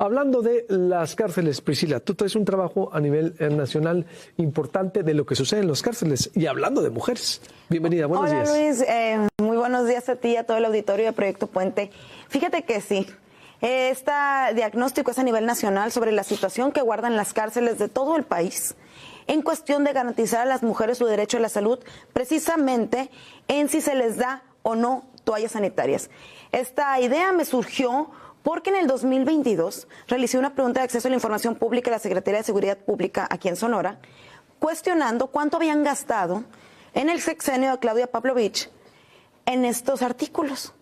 Hablando de las cárceles, Priscila, tú traes un trabajo a nivel nacional importante de lo que sucede en las cárceles y hablando de mujeres. Bienvenida, buenos días. Hola Luis, muy buenos días a ti y a todo el auditorio de Proyecto Puente. Fíjate que sí, este diagnóstico es a nivel nacional sobre la situación que guardan las cárceles de todo el país en cuestión de garantizar a las mujeres su derecho a la salud, precisamente en si se les da o no toallas sanitarias. Esta idea me surgió porque en el 2022 realicé una pregunta de acceso a la información pública a la Secretaría de Seguridad Pública aquí en Sonora, cuestionando cuánto habían gastado en el sexenio de Claudia Pavlovich en estos artículos.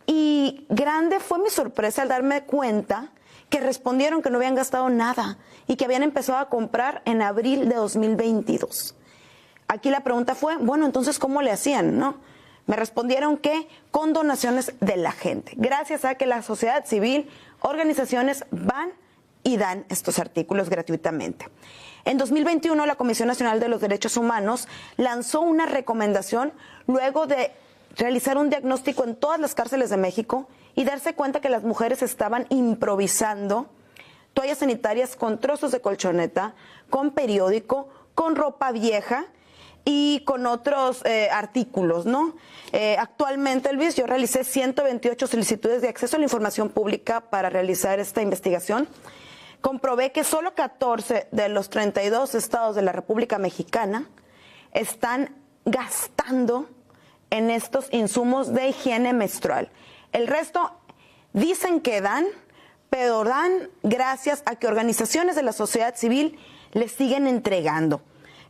Y grande fue mi sorpresa al darme cuenta que respondieron que no habían gastado nada y que habían empezado a comprar en abril de 2022. Aquí la pregunta fue, bueno, entonces, ¿cómo le hacían, no? Me respondieron que con donaciones de la gente, gracias a que la sociedad civil, organizaciones van y dan estos artículos gratuitamente. En 2021, la Comisión Nacional de los Derechos Humanos lanzó una recomendación luego de realizar un diagnóstico en todas las cárceles de México y darse cuenta que las mujeres estaban improvisando toallas sanitarias con trozos de colchoneta, con periódico, con ropa vieja y con otros artículos, ¿no? Actualmente, Luis, yo realicé 128 solicitudes de acceso a la información pública para realizar esta investigación. Comprobé que solo 14 de los 32 estados de la República Mexicana están gastando en estos insumos de higiene menstrual. El resto dicen que dan, pero dan gracias a que organizaciones de la sociedad civil les siguen entregando.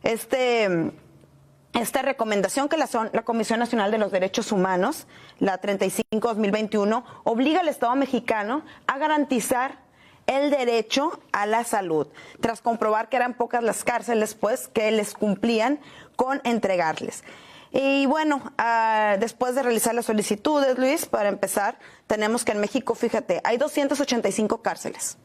Esta recomendación que la Comisión Nacional de los Derechos Humanos, la 35/2021, obliga al Estado mexicano a garantizar el derecho a la salud, tras comprobar que eran pocas las cárceles, pues, que les cumplían con entregarles. Y bueno, después de realizar las solicitudes, Luis, para empezar, tenemos que en México, fíjate, hay 285 cárceles.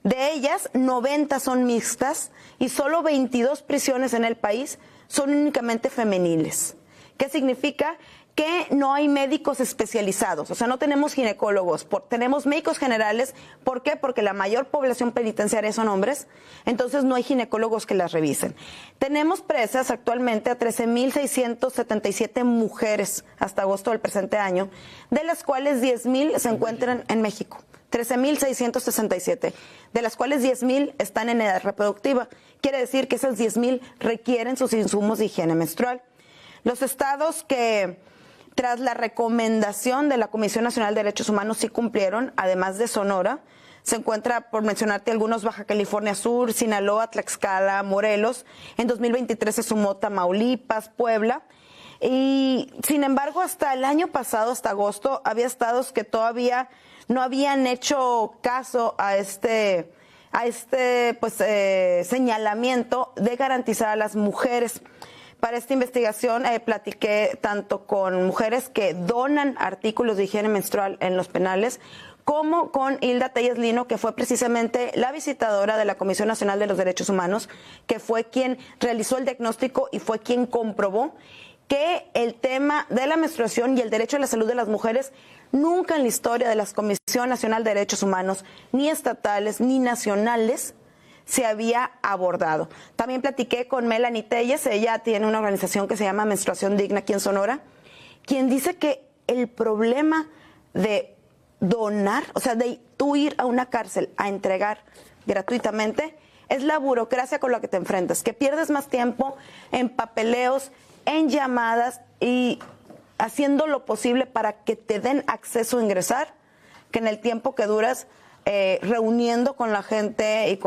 De ellas, 90 son mixtas y solo 22 prisiones en el país son únicamente femeniles. ¿Qué significa? Que no hay médicos especializados, o sea, no tenemos ginecólogos, tenemos médicos generales. ¿Por qué? Porque la mayor población penitenciaria son hombres, entonces no hay ginecólogos que las revisen. Tenemos presas actualmente a 13,677 mujeres hasta agosto del presente año, de las cuales 10,000 se encuentran en México. 13,667, de las cuales 10,000 están en edad reproductiva. Quiere decir que esas 10,000 requieren sus insumos de higiene menstrual. Los estados que, tras la recomendación de la Comisión Nacional de Derechos Humanos, sí cumplieron, además de Sonora, se encuentra, por mencionarte algunos, Baja California Sur, Sinaloa, Tlaxcala, Morelos. En 2023 se sumó Tamaulipas, Puebla. Y sin embargo, hasta el año pasado, hasta agosto, había estados que todavía no habían hecho caso a este señalamiento de garantizar a las mujeres. Para esta investigación platiqué tanto con mujeres que donan artículos de higiene menstrual en los penales, como con Hilda Telles Lino, que fue precisamente la visitadora de la Comisión Nacional de los Derechos Humanos, que fue quien realizó el diagnóstico y fue quien comprobó que el tema de la menstruación y el derecho a la salud de las mujeres nunca en la historia de la Comisión Nacional de Derechos Humanos, ni estatales ni nacionales, se había abordado. También platiqué con Melanie Telles, ella tiene una organización que se llama Menstruación Digna aquí en Sonora, quien dice que el problema de donar, o sea, de tú ir a una cárcel a entregar gratuitamente, es la burocracia con la que te enfrentas, que pierdes más tiempo en papeleos, en llamadas y haciendo lo posible para que te den acceso a ingresar, que en el tiempo que duras reuniendo con la gente y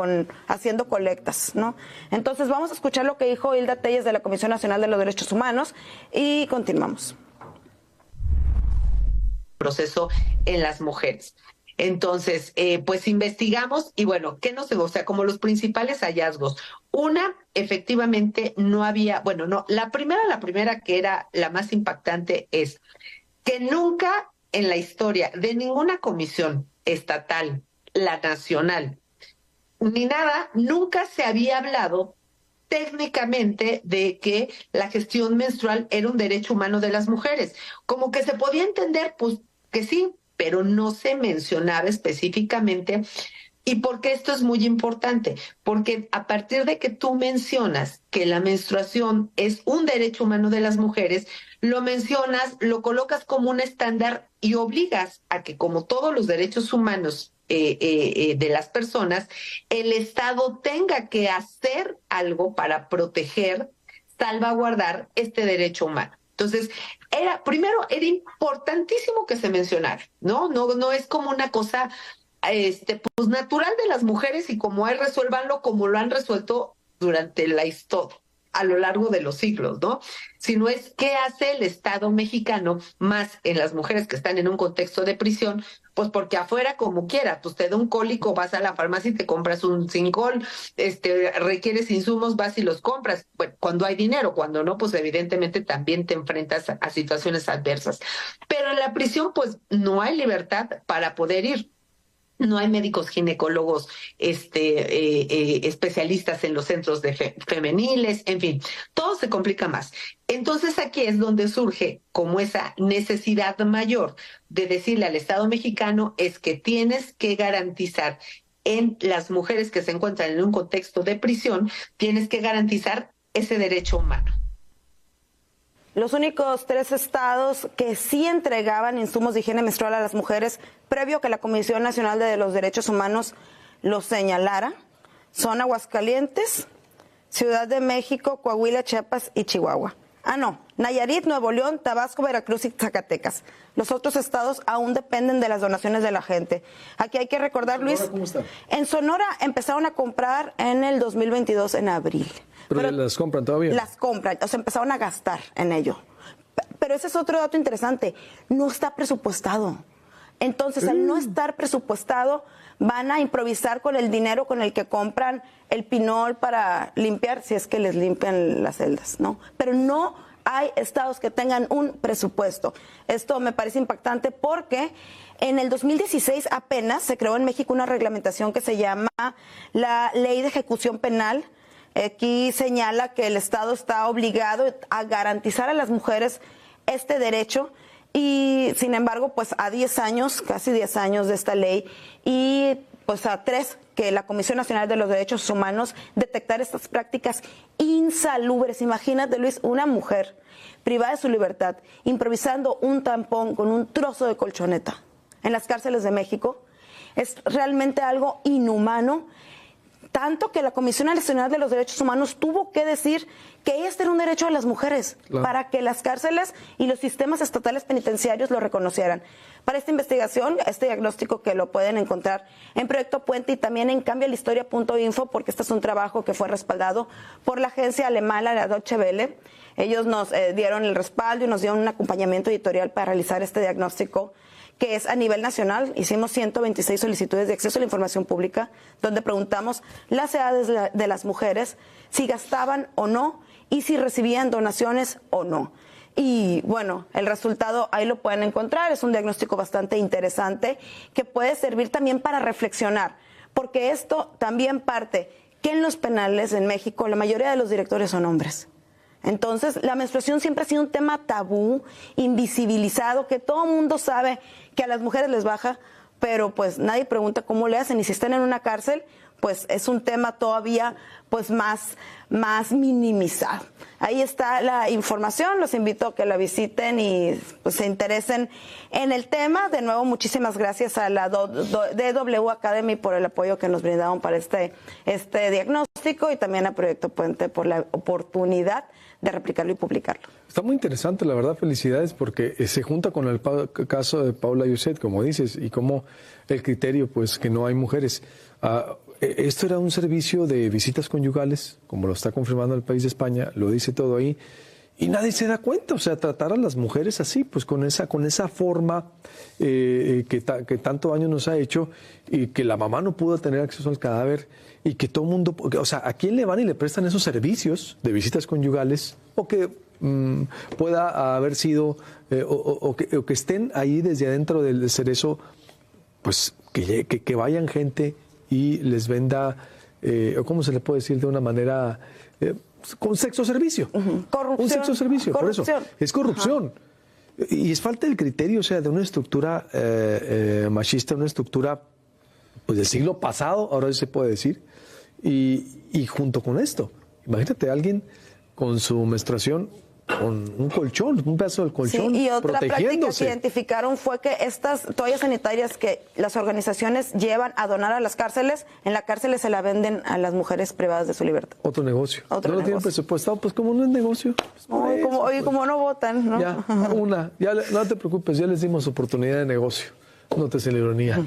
haciendo colectas, ¿no? Entonces vamos a escuchar lo que dijo Hilda Telles de la Comisión Nacional de los Derechos Humanos y continuamos. Proceso en las mujeres. Entonces, pues investigamos y bueno, ¿qué nos dio? O sea, como los principales hallazgos. Una, efectivamente, no había, bueno, no, la primera que era la más impactante es que nunca en la historia de ninguna comisión estatal, la nacional, ni nada, nunca se había hablado técnicamente de que la gestión menstrual era un derecho humano de las mujeres. Como que se podía entender, pues, que sí, pero no se mencionaba específicamente. ¿Y por qué esto es muy importante? Porque a partir de que tú mencionas que la menstruación es un derecho humano de las mujeres, lo mencionas, lo colocas como un estándar y obligas a que, como todos los derechos humanos de las personas, el Estado tenga que hacer algo para proteger, salvaguardar este derecho humano. Entonces, primero era importantísimo que se mencionara, ¿no? No es como una cosa pues natural de las mujeres y como hay, resuélvanlo como lo han resuelto durante la historia, a lo largo de los siglos, ¿no? Sino es qué hace el Estado mexicano más en las mujeres que están en un contexto de prisión, pues porque afuera como quiera, pues te da un cólico, vas a la farmacia y te compras un Sincol, requieres insumos, vas y los compras, bueno, cuando hay dinero, cuando no, pues evidentemente también te enfrentas a situaciones adversas. Pero en la prisión, pues no hay libertad para poder ir. No hay médicos ginecólogos especialistas en los centros de femeniles, en fin, todo se complica más. Entonces aquí es donde surge como esa necesidad mayor de decirle al Estado mexicano es que tienes que garantizar en las mujeres que se encuentran en un contexto de prisión, tienes que garantizar ese derecho humano. Los únicos 3 estados que sí entregaban insumos de higiene menstrual a las mujeres, previo que la Comisión Nacional de los Derechos Humanos lo señalara, son Aguascalientes, Ciudad de México, Coahuila, Chiapas y Chihuahua. Nayarit, Nuevo León, Tabasco, Veracruz y Zacatecas. Los otros estados aún dependen de las donaciones de la gente. Aquí hay que recordar, Luis, ¿cómo está? En Sonora empezaron a comprar en el 2022, en abril. Pero las compran todavía. Las compran, o sea, empezaron a gastar en ello. Pero ese es otro dato interesante, no está presupuestado. Entonces, al no estar presupuestado, van a improvisar con el dinero con el que compran el pinol para limpiar, si es que les limpian las celdas, ¿no? Pero no hay estados que tengan un presupuesto. Esto me parece impactante porque en el 2016 apenas se creó en México una reglamentación que se llama la Ley de Ejecución Penal. Aquí señala que el Estado está obligado a garantizar a las mujeres este derecho y, sin embargo, pues a 10 años, casi 10 años de esta ley y pues a 3 que la Comisión Nacional de los Derechos Humanos detectar estas prácticas insalubres. Imagínate, Luis, una mujer privada de su libertad, improvisando un tampón con un trozo de colchoneta en las cárceles de México. Es realmente algo inhumano. Tanto que la Comisión Nacional de los Derechos Humanos tuvo que decir que este era un derecho de las mujeres, claro, para que las cárceles y los sistemas estatales penitenciarios lo reconocieran. Para esta investigación, este diagnóstico que lo pueden encontrar en Proyecto Puente y también en cambialistoria.info, porque este es un trabajo que fue respaldado por la agencia alemana, la Deutsche Welle. Ellos nos dieron el respaldo y nos dieron un acompañamiento editorial para realizar este diagnóstico, que es a nivel nacional. Hicimos 126 solicitudes de acceso a la información pública, donde preguntamos las edades de las mujeres, si gastaban o no, y si recibían donaciones o no. Y bueno, el resultado ahí lo pueden encontrar, es un diagnóstico bastante interesante que puede servir también para reflexionar, porque esto también parte que en los penales en México la mayoría de los directores son hombres. Entonces, la menstruación siempre ha sido un tema tabú, invisibilizado, que todo el mundo sabe que a las mujeres les baja, pero pues nadie pregunta cómo le hacen. Y si están en una cárcel, pues es un tema todavía pues más minimizado. Ahí está la información, los invito a que la visiten y pues se interesen en el tema. De nuevo, muchísimas gracias a la DW Academy por el apoyo que nos brindaron para este diagnóstico y también a Proyecto Puente por la oportunidad de replicarlo y publicarlo. Está muy interesante, la verdad, felicidades, porque se junta con el caso de Paula Yuset, como dices, y como el criterio, pues, que no hay mujeres. Esto era un servicio de visitas conyugales, como lo está confirmando el país de España, lo dice todo ahí, y nadie se da cuenta, o sea, tratar a las mujeres así, pues con esa forma que tanto daño nos ha hecho, y que la mamá no pudo tener acceso al cadáver, y que todo el mundo, o sea, ¿a quién le van y le prestan esos servicios de visitas conyugales? O que pueda haber sido, o que estén ahí desde adentro del cerezo, pues que vayan gente y les venda, ¿cómo se le puede decir de una manera? Con sexo servicio. Corrupción. Un sexo servicio, por eso. Es corrupción. Y es falta del criterio, o sea, de una estructura machista, una estructura pues del siglo pasado, ahora se puede decir, y junto con esto, imagínate a alguien con su menstruación, con un colchón, un pedazo del colchón, sí, y otra práctica protegiéndose. que identificaron fue que estas toallas sanitarias que las organizaciones llevan a donar a las cárceles, en las cárceles se la venden a las mujeres privadas de su libertad. Otro negocio. Otro no lo tienen negocio. presupuestado, pues como no es negocio. Pues, Como no votan, ¿no? Ya, no te preocupes, ya les dimos oportunidad de negocio. Nótese la ironía.